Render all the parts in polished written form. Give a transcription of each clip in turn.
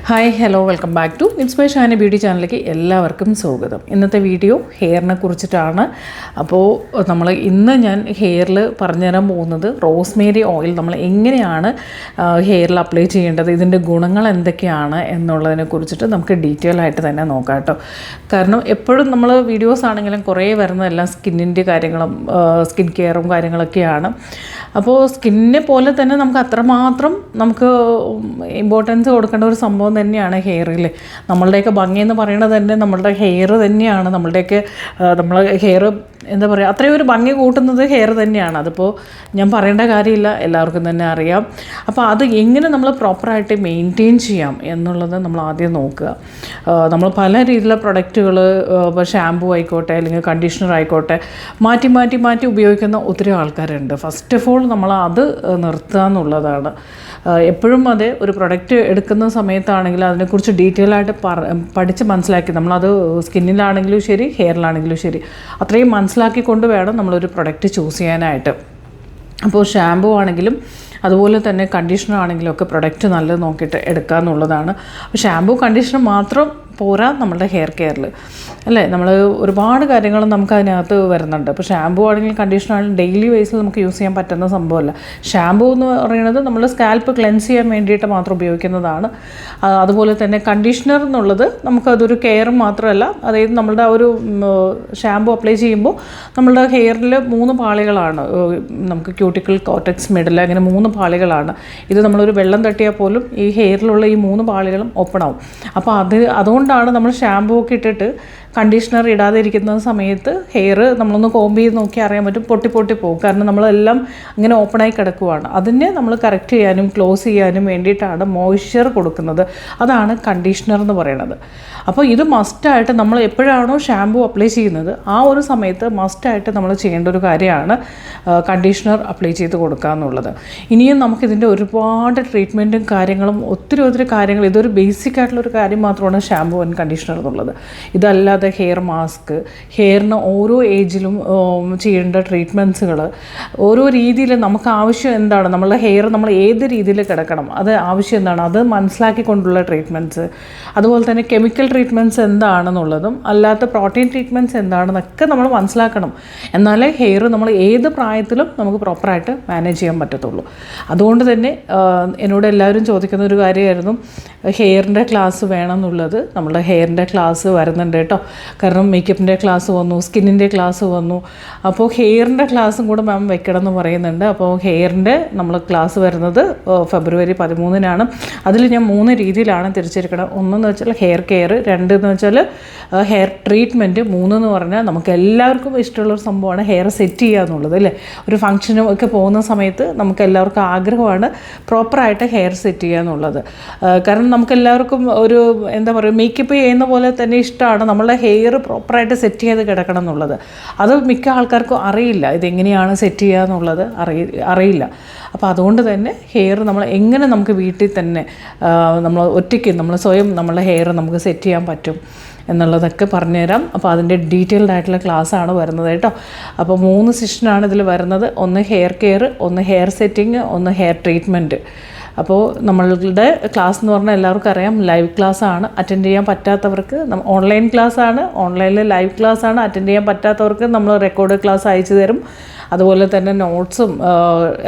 Hi hello welcome back to inspire Shana beauty ചാനലിലേക്ക് എല്ലാവർക്കും സ്വാഗതം. ഇന്നത്തെ വീഡിയോ ഹെയറിനെ കുറിച്ചിട്ടാണ്. അപ്പോൾ ഞാൻ ഹെയറിൽ പറഞ്ഞുതരാൻ പോകുന്നത് റോസ്മേരി ഓയിൽ നമ്മൾ എങ്ങനെയാണ് ഹെയറിൽ അപ്ലൈ ചെയ്യേണ്ടത്, ഇതിൻ്റെ ഗുണങ്ങൾ എന്തൊക്കെയാണ് എന്നുള്ളതിനെ കുറിച്ചിട്ട് നമുക്ക് ഡീറ്റെയിൽ ആയിട്ട് തന്നെ നോക്കാം കേട്ടോ. കാരണം എപ്പോഴും നമ്മൾ വീഡിയോസ് ആണെങ്കിലും കുറേ വരുന്നതെല്ലാം സ്കിന്നിൻ്റെ കാര്യങ്ങളും സ്കിൻ കെയറും കാര്യങ്ങളൊക്കെയാണ്. അപ്പോൾ സ്കിന്നിനെ പോലെ തന്നെ നമുക്ക് അത്രമാത്രം നമുക്ക് ഇമ്പോർട്ടൻസ് കൊടുക്കേണ്ട ഒരു സംഭവം തന്നെയാണ് ഹെയറിൽ. നമ്മളുടെയൊക്കെ ഭംഗി എന്ന് പറയുന്നത് തന്നെ നമ്മളുടെ ഹെയർ തന്നെയാണ്. നമ്മൾ ഹെയർ എന്താ പറയുക, അത്രയും ഒരു ഭംഗി കൂട്ടുന്നത് ഹെയർ തന്നെയാണ്. അതിപ്പോൾ ഞാൻ പറയേണ്ട കാര്യമില്ല, എല്ലാവർക്കും തന്നെ അറിയാം. അപ്പോൾ അത് എങ്ങനെ നമ്മൾ പ്രോപ്പറായിട്ട് മെയിൻറ്റെയിൻ ചെയ്യാം എന്നുള്ളത് നമ്മൾ ആദ്യം നോക്കുക. നമ്മൾ പല രീതിയിലുള്ള പ്രൊഡക്റ്റുകൾ, ഇപ്പോൾ ഷാമ്പൂ ആയിക്കോട്ടെ അല്ലെങ്കിൽ കണ്ടീഷണർ ആയിക്കോട്ടെ, മാറ്റി ഉപയോഗിക്കുന്ന ഒത്തിരി ആൾക്കാരുണ്ട്. ഫസ്റ്റ് ഓഫ് ഓൾ നമ്മൾ അത് നിർത്തുക എന്നുള്ളതാണ്. എപ്പോഴും അതെ, ഒരു പ്രൊഡക്റ്റ് എടുക്കുന്ന സമയത്താണെങ്കിൽ അതിനെക്കുറിച്ച് ഡീറ്റെയിൽ ആയിട്ട് പഠിച്ച് മനസ്സിലാക്കി, നമ്മളത് സ്കിന്നിലാണെങ്കിലും ശരി ഹെയറിലാണെങ്കിലും ശരി അത്രയും മനസ്സിലാക്കിക്കൊണ്ട് വേണം നമ്മളൊരു പ്രൊഡക്റ്റ് ചൂസ് ചെയ്യാനായിട്ട്. അപ്പോൾ ഷാമ്പൂ ആണെങ്കിലും അതുപോലെ തന്നെ കണ്ടീഷണർ ആണെങ്കിലും ഒക്കെ പ്രൊഡക്റ്റ് നല്ലത് നോക്കിയിട്ട് എടുക്കുക എന്നുള്ളതാണ്. ഷാമ്പൂ കണ്ടീഷണർ മാത്രം പോരാ നമ്മളുടെ ഹെയർ കെയറിൽ, അല്ലേ? നമ്മൾ ഒരുപാട് കാര്യങ്ങൾ നമുക്ക് അതിനകത്ത് വരുന്നുണ്ട്. ഇപ്പോൾ ഷാമ്പൂ ആണെങ്കിലും കണ്ടീഷണർ ആണെങ്കിലും ഡെയിലി ബേസിൽ നമുക്ക് യൂസ് ചെയ്യാൻ പറ്റുന്ന സംഭവമല്ല. ഷാമ്പൂ എന്ന് പറയുന്നത് നമ്മൾ സ്കാൽപ്പ് ക്ലെൻസ് ചെയ്യാൻ വേണ്ടിയിട്ട് മാത്രം ഉപയോഗിക്കുന്നതാണ്. അതുപോലെ തന്നെ കണ്ടീഷണർ എന്നുള്ളത് നമുക്കതൊരു കെയർ മാത്രമല്ല, അതായത് നമ്മളുടെ ഒരു ഷാമ്പൂ അപ്ലൈ ചെയ്യുമ്പോൾ നമ്മളുടെ ഹെയറിൽ 3 പാളികളാണ്. നമുക്ക് ക്യൂട്ടിക്കിൾ, കോർട്ടെക്സ്, മിഡിൽ, അങ്ങനെ 3 പാളികളാണ്. ഇത് നമ്മളൊരു വെള്ളം തട്ടിയാൽ പോലും ഈ ഹെയറിലുള്ള ഈ 3 പാളികളും ഓപ്പൺ ആവും. അപ്പോൾ അതുകൊണ്ടാണ് നമ്മൾ ഷാമ്പൂ ഒക്കെ ഇട്ടിട്ട് കണ്ടീഷണർ ഇടാതെ ഇരിക്കുന്ന സമയത്ത് ഹെയർ നമ്മളൊന്ന് കോംബ് ചെയ്ത് നോക്കി അറിയാൻ പറ്റും, പൊട്ടി പോകും. കാരണം നമ്മളെല്ലാം ഇങ്ങനെ ഓപ്പണായി കിടക്കുവാണ്. അതിനെ നമ്മൾ കറക്റ്റ് ചെയ്യാനും ക്ലോസ് ചെയ്യാനും വേണ്ടിയിട്ടാണ് മോയ്സ്ചർ കൊടുക്കുന്നത്. അതാണ് കണ്ടീഷണർ എന്ന് പറയുന്നത്. അപ്പോൾ ഇത് മസ്റ്റായിട്ട് നമ്മൾ എപ്പോഴാണോ ഷാമ്പൂ അപ്ലൈ ചെയ്യുന്നത് ആ ഒരു സമയത്ത് മസ്റ്റായിട്ട് നമ്മൾ ചെയ്യേണ്ട ഒരു കാര്യമാണ് കണ്ടീഷണർ അപ്ലൈ ചെയ്ത് കൊടുക്കുക എന്നുള്ളത്. ഇനിയും നമുക്കിതിൻ്റെ ഒരുപാട് ട്രീറ്റ്മെൻറ്റും കാര്യങ്ങളും ഒത്തിരി കാര്യങ്ങൾ, ഇതൊരു ബേസിക് ആയിട്ടുള്ളൊരു കാര്യം മാത്രമാണ് ഷാമ്പൂ ആൻഡ് കണ്ടീഷണർ എന്നുള്ളത്. ഇതല്ലാതെ ഹെയർ മാസ്ക്, ഹെയറിന് ഓരോ ഏജിലും ചെയ്യേണ്ട ട്രീറ്റ്മെൻറ്റ്സുകൾ, ഓരോ രീതിയിൽ നമുക്ക് ആവശ്യം എന്താണ്, നമ്മളുടെ ഹെയർ നമ്മൾ ഏത് രീതിയിൽ കിടക്കണം, അത് ആവശ്യം എന്താണ്, അത് മനസ്സിലാക്കിക്കൊണ്ടുള്ള ട്രീറ്റ്മെൻറ്റ്സ്, അതുപോലെ തന്നെ കെമിക്കൽ ട്രീറ്റ്മെൻറ്റ്സ് എന്താണെന്നുള്ളതും അല്ലാത്ത പ്രോട്ടീൻ ട്രീറ്റ്മെൻറ്റ്സ് എന്താണെന്നൊക്കെ നമ്മൾ മനസ്സിലാക്കണം. എന്നാലേ ഹെയർ നമ്മൾ ഏത് പ്രായത്തിലും നമുക്ക് പ്രോപ്പറായിട്ട് മാനേജ് ചെയ്യാൻ പറ്റത്തുള്ളൂ. അതുകൊണ്ട് തന്നെ എന്നോട് എല്ലാവരും ചോദിക്കുന്ന ഒരു കാര്യമായിരുന്നു ഹെയറിൻ്റെ ക്ലാസ് വേണം എന്നുള്ളത്. നമ്മളുടെ ഹെയറിൻ്റെ ക്ലാസ് വരുന്നുണ്ട് കേട്ടോ. കാരണം മേക്കപ്പിൻ്റെ ക്ലാസ് വന്നു, സ്കിന്നിൻ്റെ ക്ലാസ് വന്നു. അപ്പോൾ ഹെയറിൻ്റെ ക്ലാസ്സും കൂടെ മാം വെക്കണം എന്ന് പറയുന്നുണ്ട്. അപ്പോൾ ഹെയറിൻ്റെ നമ്മൾ ക്ലാസ് വരുന്നത് ഫെബ്രുവരി 13-നാണ്. അതിൽ ഞാൻ 3 രീതിയിലാണ് തിരിച്ചിരിക്കണം. 1 വെച്ചാൽ ഹെയർ കെയർ, 2 വെച്ചാൽ ഹെയർ ട്രീറ്റ്മെൻറ്റ്, 3 പറഞ്ഞാൽ നമുക്ക് എല്ലാവർക്കും ഇഷ്ടമുള്ളൊരു സംഭവമാണ് ഹെയർ സെറ്റ് ചെയ്യുക എന്നുള്ളത്, അല്ലേ? ഒരു ഫംഗ്ഷനും ഒക്കെ പോകുന്ന സമയത്ത് നമുക്ക് എല്ലാവർക്കും ആഗ്രഹമാണ് പ്രോപ്പറായിട്ട് ഹെയർ സെറ്റ് ചെയ്യുക എന്നുള്ളത്. കാരണം നമുക്കെല്ലാവർക്കും ഒരു എന്താ പറയുക, മേക്കപ്പ് ചെയ്യുന്ന പോലെ തന്നെ ഇഷ്ടമാണ് നമ്മളുടെ ഹെയർ പ്രോപ്പറായിട്ട് സെറ്റ് ചെയ്ത് കിടക്കണം എന്നുള്ളത്. അത് മിക്ക ആൾക്കാർക്കും അറിയില്ല, ഇതെങ്ങനെയാണ് സെറ്റ് ചെയ്യുക എന്നുള്ളത് അറിയില്ല. അപ്പോൾ അതുകൊണ്ട് തന്നെ ഹെയർ നമ്മൾ എങ്ങനെ നമുക്ക് വീട്ടിൽ തന്നെ നമ്മൾ ഒറ്റയ്ക്ക് നമ്മൾ സ്വയം നമ്മളുടെ ഹെയർ നമുക്ക് സെറ്റ് ചെയ്യാൻ പറ്റും എന്നുള്ളതൊക്കെ പറഞ്ഞുതരാം. അപ്പോൾ അതിൻ്റെ ഡീറ്റെയിൽഡ് ആയിട്ടുള്ള ക്ലാസ്സാണ് വരുന്നത് കേട്ടോ. അപ്പോൾ 3 സെഷനാണ് ഇതിൽ വരുന്നത്. 1 hair care, 1 hair setting, 1 hair treatment. അപ്പോൾ നമ്മളുടെ ക്ലാസ് എന്ന് പറഞ്ഞാൽ എല്ലാവർക്കും അറിയാം ലൈവ് ക്ലാസ്സാണ്. അറ്റൻഡ് ചെയ്യാൻ പറ്റാത്തവർക്ക് ഓൺലൈൻ ക്ലാസ്സാണ്, ഓൺലൈനിൽ ലൈവ് ക്ലാസ്സാണ്. അറ്റൻഡ് ചെയ്യാൻ പറ്റാത്തവർക്ക് നമ്മൾ റെക്കോർഡ് ക്ലാസ് അയച്ചു തരും. അതുപോലെ തന്നെ നോട്ട്സും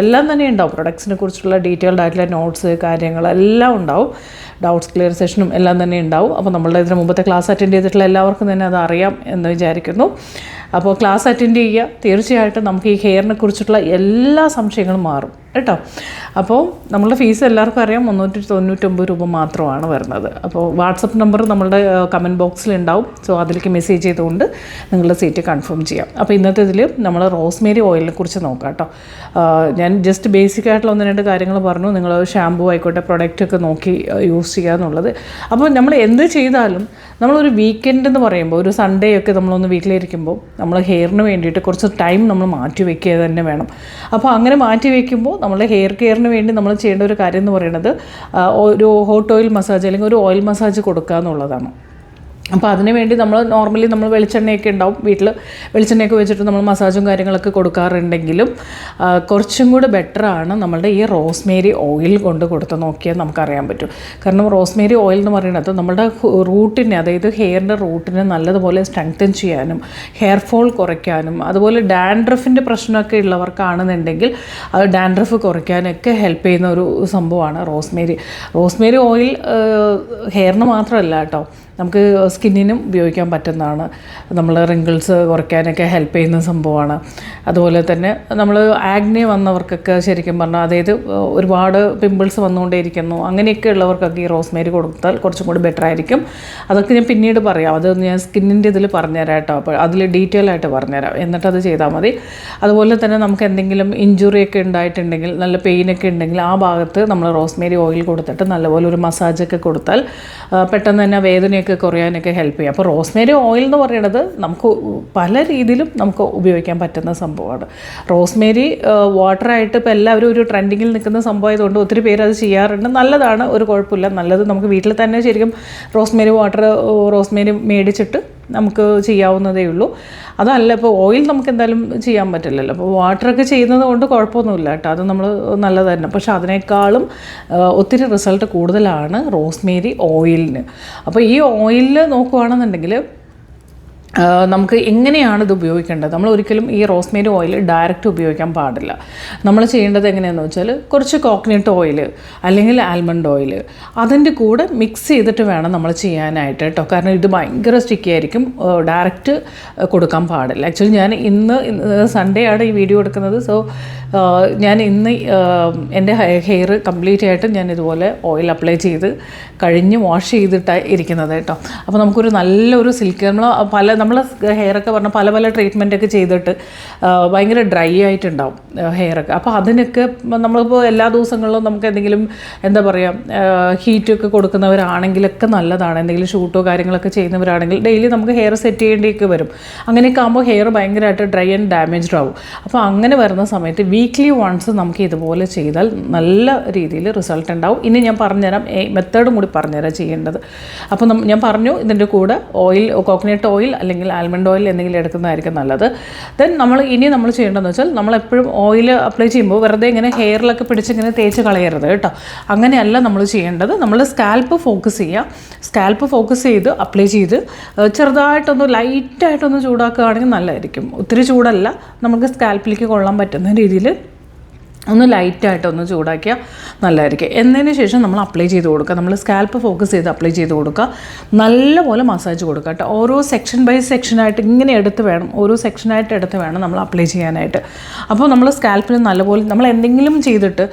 എല്ലാം തന്നെ ഉണ്ടാവും. പ്രൊഡക്ട്സിനെ കുറിച്ചുള്ള ഡീറ്റെയിൽഡ് ആയിട്ടുള്ള നോട്ട്സ് കാര്യങ്ങളെല്ലാം ഉണ്ടാവും. ഡൗട്ട്സ് ക്ലിയർ സെഷനും എല്ലാം തന്നെ ഉണ്ടാവും. അപ്പോൾ നമ്മളുടെ ഇതിന് മുമ്പത്തെ ക്ലാസ് അറ്റൻഡ് ചെയ്തിട്ടുള്ള എല്ലാവർക്കും തന്നെ അത് അറിയാം എന്ന് വിചാരിക്കുന്നു. അപ്പോൾ ക്ലാസ് അറ്റൻഡ് ചെയ്യുക. തീർച്ചയായിട്ടും നമുക്ക് ഈ ഹെയറിനെ കുറിച്ചിട്ടുള്ള എല്ലാ സംശയങ്ങളും മാറും കേട്ടോ. അപ്പോൾ നമ്മളുടെ ഫീസ് എല്ലാവർക്കും അറിയാം, 399 രൂപ മാത്രമാണ് വരുന്നത്. അപ്പോൾ വാട്സപ്പ് നമ്പർ നമ്മളുടെ കമൻറ്റ് ബോക്സിൽ ഉണ്ടാവും. സോ അതിലേക്ക് മെസ്സേജ് ചെയ്തുകൊണ്ട് നിങ്ങളുടെ സീറ്റ് കൺഫേം ചെയ്യാം. അപ്പോൾ ഇന്നത്തെ ഇതിൽ നമ്മൾ റോസ്മേരി ഓയിലിനെ കുറിച്ച് നോക്കാം കേട്ടോ. ഞാൻ ജസ്റ്റ് ബേസിക് ആയിട്ടുള്ള 1-2 കാര്യങ്ങൾ പറഞ്ഞു. നിങ്ങൾ ഷാമ്പൂ ആയിക്കോട്ടെ പ്രൊഡക്റ്റൊക്കെ നോക്കി യൂസ് ചെയ്യുക എന്നുള്ളത്. അപ്പോൾ നമ്മൾ എന്ത് ചെയ്താലും നമ്മളൊരു വീക്കെൻഡ് എന്ന് പറയുമ്പോൾ, ഒരു സൺഡേ ഒക്കെ നമ്മളൊന്ന് വീട്ടിലിരിക്കുമ്പോൾ നമ്മൾ ഹെയറിന് വേണ്ടിയിട്ട് കുറച്ച് ടൈം നമ്മൾ മാറ്റി വയ്ക്കുക തന്നെ വേണം. അപ്പോൾ അങ്ങനെ മാറ്റി വയ്ക്കുമ്പോൾ നമ്മുടെ ഹെയർ കെയറിന് വേണ്ടി നമ്മൾ ചെയ്യേണ്ട ഒരു കാര്യം എന്ന് പറയുന്നത് ഒരു ഹോട്ട് ഓയിൽ മസാജ് അല്ലെങ്കിൽ ഒരു ഓയിൽ മസാജ് കൊടുക്കുക എന്നുള്ളതാണ്. അപ്പോൾ അതിന് വേണ്ടി നമ്മൾ നോർമലി നമ്മൾ വെളിച്ചെണ്ണയൊക്കെ ഉണ്ടാവും വീട്ടിൽ, വെളിച്ചെണ്ണയൊക്കെ വെച്ചിട്ട് നമ്മൾ മസാജും കാര്യങ്ങളൊക്കെ കൊടുക്കാറുണ്ടെങ്കിലും കുറച്ചും കൂടി ബെറ്ററാണ് നമ്മളുടെ ഈ റോസ്മേരി ഓയിൽ കൊണ്ട് കൊടുത്ത് നോക്കിയാൽ നമുക്കറിയാൻ പറ്റും. കാരണം റോസ്മേരി ഓയിൽ എന്ന് പറയുന്നത് നമ്മുടെ റൂട്ടിനെ, അതായത് ഹെയറിൻ്റെ റൂട്ടിനെ നല്ലതുപോലെ സ്ട്രെങ്തൻ ചെയ്യാനും ഹെയർ ഫോൾ കുറയ്ക്കാനും അതുപോലെ ഡാൻഡ്രഫിൻ്റെ പ്രശ്നമൊക്കെ ഉള്ളവർക്കാണെന്നുണ്ടെങ്കിൽ അത് ഡാൻഡ്രഫ് കുറയ്ക്കാനൊക്കെ ഹെൽപ്പ് ചെയ്യുന്ന ഒരു സംഭവമാണ് റോസ്മേരി ഓയിൽ. ഹെയറിന് മാത്രമല്ല കേട്ടോ, നമുക്ക് സ്കിന്നിനും ഉപയോഗിക്കാൻ പറ്റുന്നതാണ്. നമ്മൾ റിങ്കിൾസ് കുറയ്ക്കാനൊക്കെ ഹെൽപ്പ് ചെയ്യുന്ന സംഭവമാണ്. അതുപോലെ തന്നെ നമ്മൾ ആഗ്നെ വന്നവർക്കൊക്കെ ശരിക്കും പറഞ്ഞാൽ, അതായത് ഒരുപാട് പിമ്പിൾസ് വന്നുകൊണ്ടേയിരിക്കുന്നു, അങ്ങനെയൊക്കെ ഉള്ളവർക്കൊക്കെ ഈ റോസ്മേരി കൊടുത്താൽ കുറച്ചും കൂടി ബെറ്റർ ആയിരിക്കും. അതൊക്കെ ഞാൻ പിന്നീട് പറയാം, അത് ഞാൻ സ്കിന്നിൻ്റെ ഇതിൽ പറഞ്ഞുതരാം കേട്ടോ. അപ്പോൾ അതിൽ ഡീറ്റെയിൽ ആയിട്ട് പറഞ്ഞുതരാം, എന്നിട്ടത് ചെയ്താൽ മതി. അതുപോലെ തന്നെ നമുക്ക് എന്തെങ്കിലും ഇഞ്ചുറിയൊക്കെ ഉണ്ടായിട്ടുണ്ടെങ്കിൽ, നല്ല പെയിനൊക്കെ ഉണ്ടെങ്കിൽ ആ ഭാഗത്ത് നമ്മൾ റോസ്മേരി ഓയിൽ കൊടുത്തിട്ട് നല്ലപോലെ ഒരു മസാജൊക്കെ കൊടുത്താൽ പെട്ടെന്ന് തന്നെ വേദനയൊക്കെ കുറയാനൊക്കെ ഹെൽപ്പ് ചെയ്യും. അപ്പോൾ റോസ്മേരി ഓയിൽ എന്ന് പറയുന്നത് നമുക്ക് പല രീതിയിലും നമുക്ക് ഉപയോഗിക്കാൻ പറ്റുന്ന സംഭവമാണ്. റോസ്മേരി വാട്ടറായിട്ട് ഇപ്പോൾ എല്ലാവരും ഒരു ട്രെൻഡിങ്ങിൽ നിൽക്കുന്ന സംഭവമായതുകൊണ്ട് ഒത്തിരി പേര് അത് ചെയ്യാറുണ്ട്. നല്ലതാണ്, ഒരു കുഴപ്പമില്ല, നല്ലത്. നമുക്ക് വീട്ടിൽ തന്നെ ശരിക്കും റോസ്മേരി മേടിച്ചിട്ട് നമുക്ക് ചെയ്യാവുന്നതേ ഉള്ളൂ. അതല്ല ഇപ്പോൾ ഓയിൽ നമുക്ക് എന്തായാലും ചെയ്യാൻ പറ്റില്ലല്ലോ. അപ്പോൾ വാട്ടറൊക്കെ ചെയ്യുന്നത് കൊണ്ട് കുഴപ്പമൊന്നുമില്ല കേട്ടോ, അത് നമ്മൾ നല്ലത് തന്നെ. പക്ഷെ അതിനേക്കാളും ഒത്തിരി റിസൾട്ട് കൂടുതലാണ് റോസ്മേരി ഓയിലിന്. അപ്പോൾ ഈ ഓയിലിൽ നോക്കുകയാണെന്നുണ്ടെങ്കിൽ നമുക്ക് എങ്ങനെയാണ് ഇത് ഉപയോഗിക്കേണ്ടത്? നമ്മൾ ഒരിക്കലും ഈ റോസ്മേരി ഓയിൽ ഡയറക്റ്റ് ഉപയോഗിക്കാൻ പാടില്ല. നമ്മൾ ചെയ്യേണ്ടത് എങ്ങനെയാണെന്ന് വെച്ചാൽ കുറച്ച് കോക്കനട്ട് ഓയിൽ അല്ലെങ്കിൽ ആൽമണ്ട് ഓയിൽ അതിൻ്റെ കൂടെ മിക്സ് ചെയ്തിട്ട് വേണം നമ്മൾ ചെയ്യാനായിട്ട് കേട്ടോ. കാരണം ഇത് ഭയങ്കര സ്റ്റിക്കി ആയിരിക്കും, ഡയറക്റ്റ് കൊടുക്കാൻ പാടില്ല. ആക്ച്വലി ഞാൻ ഇന്ന് സൺഡേ ആണ് ഈ വീഡിയോ എടുക്കുന്നത്. സോ ഞാൻ ഇന്ന് എൻ്റെ ഹെയർ കംപ്ലീറ്റ് ആയിട്ട് ഞാൻ ഇതുപോലെ ഓയിൽ അപ്ലൈ ചെയ്ത് കഴിഞ്ഞ് വാഷ് ചെയ്തിട്ടാണ് ഇരിക്കുന്നത് കേട്ടോ. അപ്പോൾ നമുക്കൊരു നല്ലൊരു സിൽക്ക്, നമ്മൾ ഹെയറൊക്കെ പറഞ്ഞാൽ പല ട്രീറ്റ്മെൻറ്റൊക്കെ ചെയ്തിട്ട് ഭയങ്കര ഡ്രൈ ആയിട്ടുണ്ടാവും ഹെയറൊക്കെ. അപ്പോൾ അതിനൊക്കെ നമ്മളിപ്പോൾ എല്ലാ ദിവസങ്ങളിലും നമുക്ക് എന്തെങ്കിലും എന്താ പറയുക ഹീറ്റൊക്കെ കൊടുക്കുന്നവരാണെങ്കിലൊക്കെ നല്ലതാണ്. എന്തെങ്കിലും ഷൂട്ടോ കാര്യങ്ങളൊക്കെ ചെയ്യുന്നവരാണെങ്കിൽ ഡെയിലി നമുക്ക് ഹെയർ സെറ്റ് ചെയ്യേണ്ടിയൊക്കെ വരും. അങ്ങനെയൊക്കെ ആകുമ്പോൾ ഹെയർ ഭയങ്കരമായിട്ട് ഡ്രൈ ആൻഡ് ഡാമേജ്ഡ് ആവും. അപ്പോൾ അങ്ങനെ വരുന്ന സമയത്ത് വീക്ക്ലി വൺസ് നമുക്ക് ഇതുപോലെ ചെയ്താൽ നല്ല രീതിയിൽ റിസൾട്ട് ഉണ്ടാവും. ഇനി ഞാൻ പറഞ്ഞുതരാം, മെത്തേഡും കൂടി പറഞ്ഞുതരാം ചെയ്യേണ്ടത്. അപ്പോൾ ഞാൻ പറഞ്ഞു ഇതിൻ്റെ കൂടെ ഓയിൽ, കോക്കനട്ട് ഓയിൽ അല്ലെങ്കിൽ ആൽമണ്ട് ഓയിൽ എന്തെങ്കിലും എടുക്കുന്നതായിരിക്കും നല്ലത്. ദെൻ നമ്മൾ ചെയ്യേണ്ടതെന്ന് വെച്ചാൽ നമ്മളെപ്പോഴും ഓയിൽ അപ്ലൈ ചെയ്യുമ്പോൾ വെറുതെ ഇങ്ങനെ ഹെയറിലൊക്കെ പിടിച്ചിങ്ങനെ തേച്ച് കളയരുത് കേട്ടോ. അങ്ങനെയല്ല നമ്മൾ ചെയ്യേണ്ടത്. നമ്മൾ സ്കാൽപ്പ് ഫോക്കസ് ചെയ്യുക. സ്കാൽപ്പ് ഫോക്കസ് ചെയ്ത് അപ്ലൈ ചെയ്ത് ചെറുതായിട്ടൊന്ന് ലൈറ്റായിട്ടൊന്ന് ചൂടാക്കുകയാണെങ്കിൽ നല്ലതായിരിക്കും. ഒത്തിരി ചൂടല്ല, നമുക്ക് സ്കാൽപ്പിലേക്ക് കൊള്ളാൻ പറ്റുന്ന രീതിയിൽ ഒന്ന് ലൈറ്റായിട്ടൊന്ന് ചൂടാക്കിയാൽ നല്ലതായിരിക്കും. എന്നതിന് ശേഷം നമ്മൾ അപ്ലൈ ചെയ്ത് കൊടുക്കുക. നമ്മൾ സ്കാൽപ്പ് ഫോക്കസ് ചെയ്ത് അപ്ലൈ ചെയ്ത് കൊടുക്കുക. നല്ലപോലെ മസാജ് കൊടുക്കുക കേട്ടോ. ഓരോ സെക്ഷൻ ബൈ സെക്ഷനായിട്ട് ഇങ്ങനെ എടുത്ത് വേണം നമ്മൾ അപ്ലൈ ചെയ്യാനായിട്ട്. അപ്പോൾ നമ്മൾ സ്കാൽപ്പിൽ നല്ലപോലെ നമ്മൾ എന്തെങ്കിലും ചെയ്തിട്ട്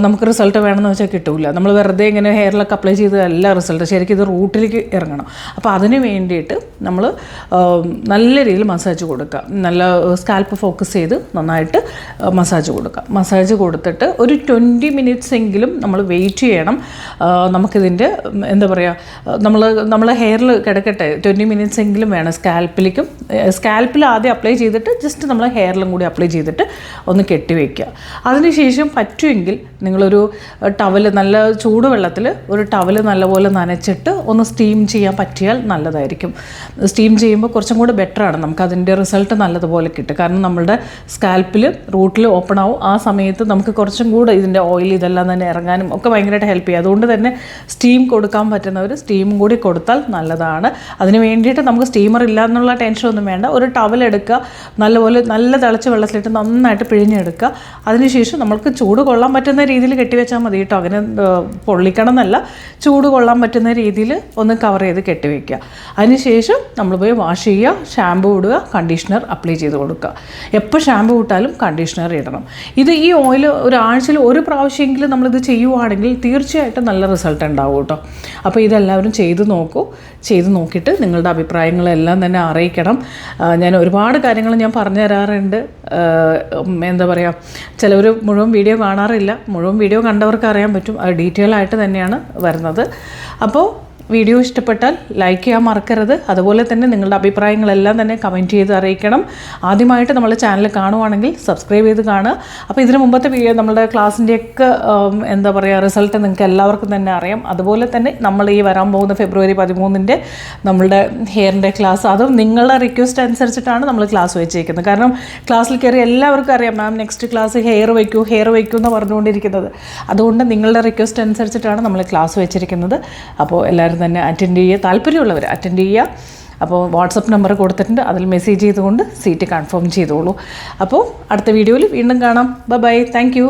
നമുക്ക് റിസൾട്ട് വേണമെന്ന് വെച്ചാൽ കിട്ടില്ല. നമ്മൾ വെറുതെ ഇങ്ങനെ ഹെയറിലൊക്കെ അപ്ലൈ ചെയ്തതല്ല റിസൾട്ട്, ശരിക്കും ഇത് റൂട്ടിലേക്ക് ഇറങ്ങണം. അപ്പോൾ അതിന് വേണ്ടിയിട്ട് നമ്മൾ നല്ല രീതിയിൽ മസാജ് കൊടുക്കുക. നല്ല സ്കാൽപ്പ് ഫോക്കസ് ചെയ്ത് നന്നായിട്ട് മസാജ് കൊടുക്കുക. മസാജ് കൊടുത്തിട്ട് ഒരു 20 മിനിറ്റ്സ് എങ്കിലും നമ്മൾ വെയിറ്റ് ചെയ്യണം. നമുക്കിതിൻ്റെ എന്താ പറയുക, നമ്മൾ ഹെയറിൽ കിടക്കട്ടെ 20 മിനിറ്റ്സ് എങ്കിലും വേണം. സ്കാൽപ്പിൽ ആദ്യം അപ്ലൈ ചെയ്തിട്ട് ജസ്റ്റ് നമ്മൾ ഹെയറിലും കൂടി അപ്ലൈ ചെയ്തിട്ട് ഒന്ന് കെട്ടി വയ്ക്കുക. അതിനുശേഷം പറ്റുമെങ്കിൽ നിങ്ങളൊരു ടവല്, നല്ല ചൂടുവെള്ളത്തിൽ ഒരു ടവല് നല്ലപോലെ നനച്ചിട്ട് ഒന്ന് സ്റ്റീം ചെയ്യാൻ പറ്റിയാൽ നല്ലതായിരിക്കും. സ്റ്റീം ചെയ്യുമ്പോൾ കുറച്ചും കൂടി ബെറ്ററാണ്, നമുക്കതിൻ്റെ റിസൾട്ട് നല്ലതുപോലെ കിട്ടും. കാരണം നമ്മളുടെ സ്കാൽപ്പിൽ റൂട്ടിൽ ഓപ്പൺ ആവും. ആ സമയത്ത് നമുക്ക് കുറച്ചും കൂടെ ഇതിൻ്റെ ഓയിൽ ഇതെല്ലാം തന്നെ ഇറങ്ങാനും ഒക്കെ ഭയങ്കരമായിട്ട് ഹെൽപ്പ് ചെയ്യും. അതുകൊണ്ട് തന്നെ സ്റ്റീം കൊടുക്കാൻ പറ്റുന്നവർ സ്റ്റീമും കൂടി കൊടുത്താൽ നല്ലതാണ്. അതിന് വേണ്ടിയിട്ട് നമുക്ക് സ്റ്റീമർ ഇല്ല എന്നുള്ള ടെൻഷനൊന്നും വേണ്ട. ഒരു ടവൽ എടുക്കുക, നല്ല തിളച്ച വെള്ളത്തിലിട്ട് നന്നായിട്ട് പിഴിഞ്ഞെടുക്കുക. അതിനുശേഷം നമുക്ക് ചൂട് കൊള്ളാൻ പറ്റുന്ന രീതിയിൽ കെട്ടിവെച്ചാൽ മതി കേട്ടോ. അങ്ങനെ പൊള്ളിക്കണം എന്നല്ല, ചൂട് കൊള്ളാൻ പറ്റുന്ന രീതിയിൽ ഒന്ന് കവർ ചെയ്ത് കെട്ടിവെക്കുക. അതിനുശേഷം നമ്മൾ പോയി വാഷ് ചെയ്യുക, ഷാമ്പു ഇടുക, കണ്ടീഷണർ അപ്ലൈ ചെയ്ത് കൊടുക്കുക. എപ്പോൾ ഷാമ്പു ഇട്ടാലും കണ്ടീഷണർ ഇടണം. ഈ ഓയിൽ ഒരാഴ്ചയിൽ ഒരു പ്രാവശ്യമെങ്കിലും നമ്മളിത് ചെയ്യുവാണെങ്കിൽ തീർച്ചയായിട്ടും നല്ല റിസൾട്ട് ഉണ്ടാവും കേട്ടോ. അപ്പോൾ ഇതെല്ലാവരും ചെയ്ത് നോക്കൂ. ചെയ്ത് നോക്കിയിട്ട് നിങ്ങളുടെ അഭിപ്രായങ്ങളെല്ലാം തന്നെ അറിയിക്കണം. ഞാൻ ഒരുപാട് കാര്യങ്ങൾ ഞാൻ പറഞ്ഞു തരാറുണ്ട്. എന്താ പറയുക, ചിലവർ മുഴുവൻ വീഡിയോ കാണാറില്ല. മുഴുവൻ വീഡിയോ കണ്ടവർക്ക് അറിയാൻ പറ്റും, അത് ഡീറ്റെയിൽ ആയിട്ട് തന്നെയാണ് വരുന്നത്. അപ്പോൾ വീഡിയോ ഇഷ്ടപ്പെട്ടാൽ ലൈക്ക് ചെയ്യാൻ മറക്കരുത്. അതുപോലെ തന്നെ നിങ്ങളുടെ അഭിപ്രായങ്ങളെല്ലാം തന്നെ കമൻറ്റ് ചെയ്ത് അറിയിക്കണം. ആദ്യമായിട്ട് നമ്മൾ ചാനൽ കാണുവാണെങ്കിൽ സബ്സ്ക്രൈബ് ചെയ്ത് കാണുക. അപ്പോൾ ഇതിന് മുമ്പത്തെ വീഡിയോ നമ്മുടെ ക്ലാസ്സിൻ്റെയൊക്കെ എന്താ പറയുക റിസൾട്ട് നിങ്ങൾക്ക് എല്ലാവർക്കും തന്നെ അറിയാം. അതുപോലെ തന്നെ നമ്മൾ ഈ വരാൻ പോകുന്ന ഫെബ്രുവരി 13 നമ്മളുടെ ഹെയറിൻ്റെ ക്ലാസ്, അതും നിങ്ങളുടെ റിക്വസ്റ്റ് അനുസരിച്ചിട്ടാണ് നമ്മൾ ക്ലാസ് വെച്ചേക്കുന്നത്. കാരണം ക്ലാസ്സിൽ കയറി എല്ലാവർക്കും അറിയാം മാം നെക്സ്റ്റ് ക്ലാസ് ഹെയർ വയ്ക്കൂ എന്ന് പറഞ്ഞുകൊണ്ടിരിക്കുന്നത്. അതുകൊണ്ട് നിങ്ങളുടെ റിക്വസ്റ്റ് അനുസരിച്ചിട്ടാണ് നമ്മൾ ക്ലാസ് വെച്ചിരിക്കുന്നത്. അപ്പോൾ എല്ലാവരും തന്നെ അറ്റൻഡ് ചെയ്യുക, താല്പര്യമുള്ളവർ അറ്റൻഡ് ചെയ്യുക. അപ്പോൾ വാട്സപ്പ് നമ്പർ കൊടുത്തിട്ടുണ്ട്, അതിൽ മെസ്സേജ് ചെയ്തുകൊണ്ട് സീറ്റ് കൺഫേം ചെയ്തോളൂ. അപ്പോൾ അടുത്ത വീഡിയോയിൽ വീണ്ടും കാണാം. Bye, thank U.